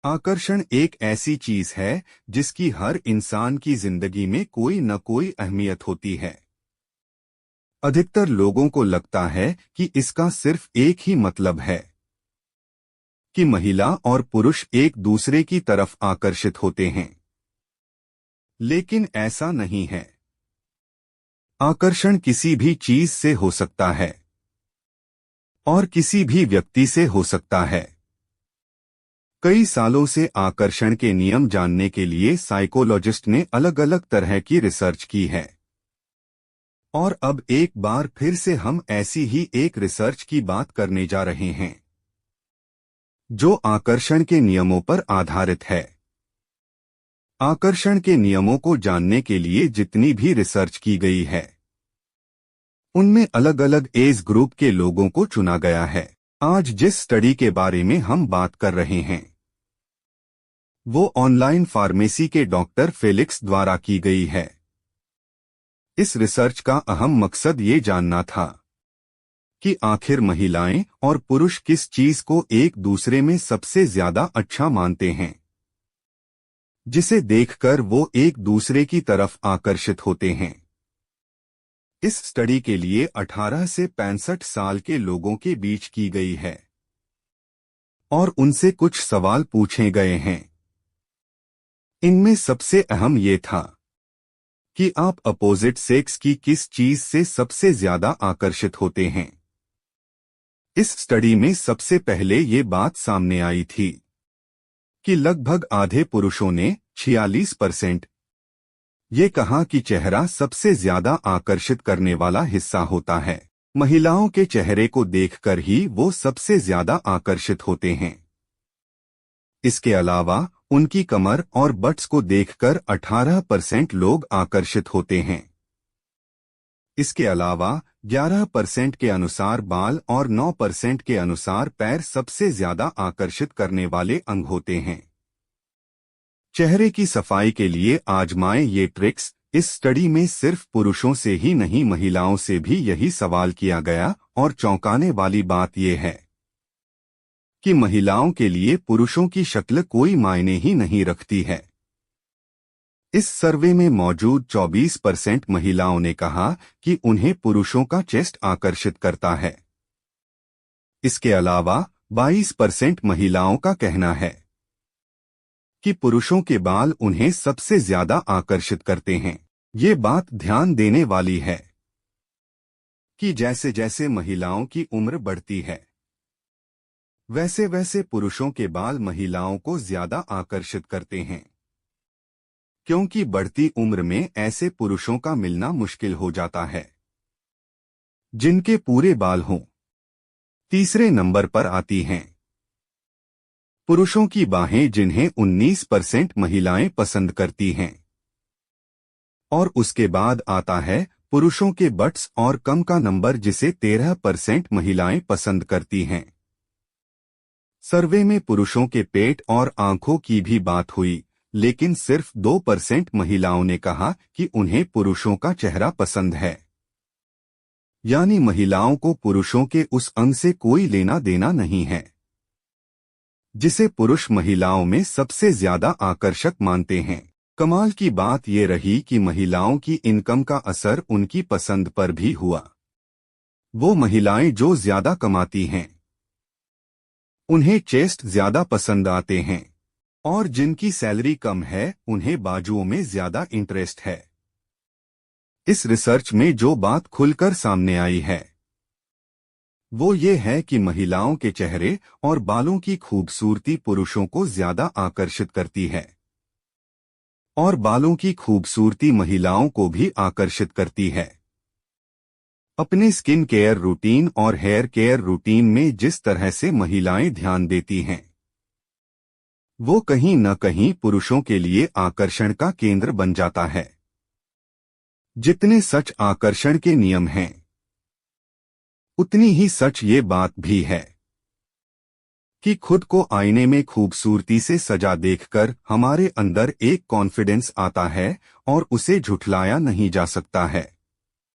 आकर्षण एक ऐसी चीज है जिसकी हर इंसान की जिंदगी में कोई न कोई अहमियत होती है। अधिकतर लोगों को लगता है कि इसका सिर्फ एक ही मतलब है कि महिला और पुरुष एक दूसरे की तरफ आकर्षित होते हैं, लेकिन ऐसा नहीं है। आकर्षण किसी भी चीज से हो सकता है और किसी भी व्यक्ति से हो सकता है। कई सालों से आकर्षण के नियम जानने के लिए साइकोलॉजिस्ट ने अलग अलग तरह की रिसर्च की है। और अब एक बार फिर से हम ऐसी ही एक रिसर्च की बात करने जा रहे हैं जो आकर्षण के नियमों पर आधारित है। आकर्षण के नियमों को जानने के लिए जितनी भी रिसर्च की गई है उनमें अलग अलग एज ग्रुप के लोगों को चुना गया है। आज जिस स्टडी के बारे में हम बात कर रहे हैं वो ऑनलाइन फार्मेसी के डॉक्टर फेलिक्स द्वारा की गई है। इस रिसर्च का अहम मकसद ये जानना था कि आखिर महिलाएं और पुरुष किस चीज को एक दूसरे में सबसे ज्यादा अच्छा मानते हैं, जिसे देखकर वो एक दूसरे की तरफ आकर्षित होते हैं। इस स्टडी के लिए 18 से 65 साल के लोगों के बीच की गई है और उनसे कुछ सवाल पूछे गए हैं। इनमें सबसे अहम ये था कि आप अपोजिट सेक्स की किस चीज से सबसे ज्यादा आकर्षित होते हैं। इस स्टडी में सबसे पहले ये बात सामने आई थी कि लगभग आधे पुरुषों ने 46% ये कहा कि चेहरा सबसे ज्यादा आकर्षित करने वाला हिस्सा होता है। महिलाओं के चेहरे को देखकर ही वो सबसे ज्यादा आकर्षित होते हैं। इसके अलावा उनकी कमर और बट्स को देखकर 18% लोग आकर्षित होते हैं। इसके अलावा 11% के अनुसार बाल और 9% के अनुसार पैर सबसे ज्यादा आकर्षित करने वाले अंग होते हैं। चेहरे की सफाई के लिए आजमाएं ये ट्रिक्स। इस स्टडी में सिर्फ पुरुषों से ही नहीं महिलाओं से भी यही सवाल किया गया और चौंकाने वाली बात यह है कि महिलाओं के लिए पुरुषों की शक्ल कोई मायने ही नहीं रखती है। इस सर्वे में मौजूद 24% महिलाओं ने कहा कि उन्हें पुरुषों का चेस्ट आकर्षित करता है। इसके अलावा 22% महिलाओं का कहना है कि पुरुषों के बाल उन्हें सबसे ज्यादा आकर्षित करते हैं। ये बात ध्यान देने वाली है कि जैसे जैसे महिलाओं की उम्र बढ़ती है वैसे वैसे पुरुषों के बाल महिलाओं को ज्यादा आकर्षित करते हैं, क्योंकि बढ़ती उम्र में ऐसे पुरुषों का मिलना मुश्किल हो जाता है जिनके पूरे बाल हों। तीसरे नंबर पर आती हैं पुरुषों की बाहें, जिन्हें 19% महिलाएं पसंद करती हैं, और उसके बाद आता है पुरुषों के बट्स और कम का नंबर, जिसे 13% महिलाएं पसंद करती हैं। सर्वे में पुरुषों के पेट और आंखों की भी बात हुई, लेकिन सिर्फ 2% महिलाओं ने कहा कि उन्हें पुरुषों का चेहरा पसंद है। यानी महिलाओं को पुरुषों के उस अंग से कोई लेना देना नहीं है जिसे पुरुष महिलाओं में सबसे ज्यादा आकर्षक मानते हैं। कमाल की बात यह रही कि महिलाओं की इनकम का असर उनकी पसंद पर भी हुआ। वो महिलाएं जो ज्यादा कमाती हैं उन्हें चेस्ट ज्यादा पसंद आते हैं, और जिनकी सैलरी कम है उन्हें बाजुओं में ज्यादा इंटरेस्ट है। इस रिसर्च में जो बात खुलकर सामने आई है वो ये है कि महिलाओं के चेहरे और बालों की खूबसूरती पुरुषों को ज्यादा आकर्षित करती है, और बालों की खूबसूरती महिलाओं को भी आकर्षित करती है। अपने स्किन केयर रूटीन और हेयर केयर रूटीन में जिस तरह से महिलाएं ध्यान देती हैं वो कहीं न कहीं पुरुषों के लिए आकर्षण का केंद्र बन जाता है। जितने सच आकर्षण के नियम हैं उतनी ही सच ये बात भी है कि खुद को आईने में खूबसूरती से सजा देखकर हमारे अंदर एक कॉन्फिडेंस आता है और उसे झुठलाया नहीं जा सकता है।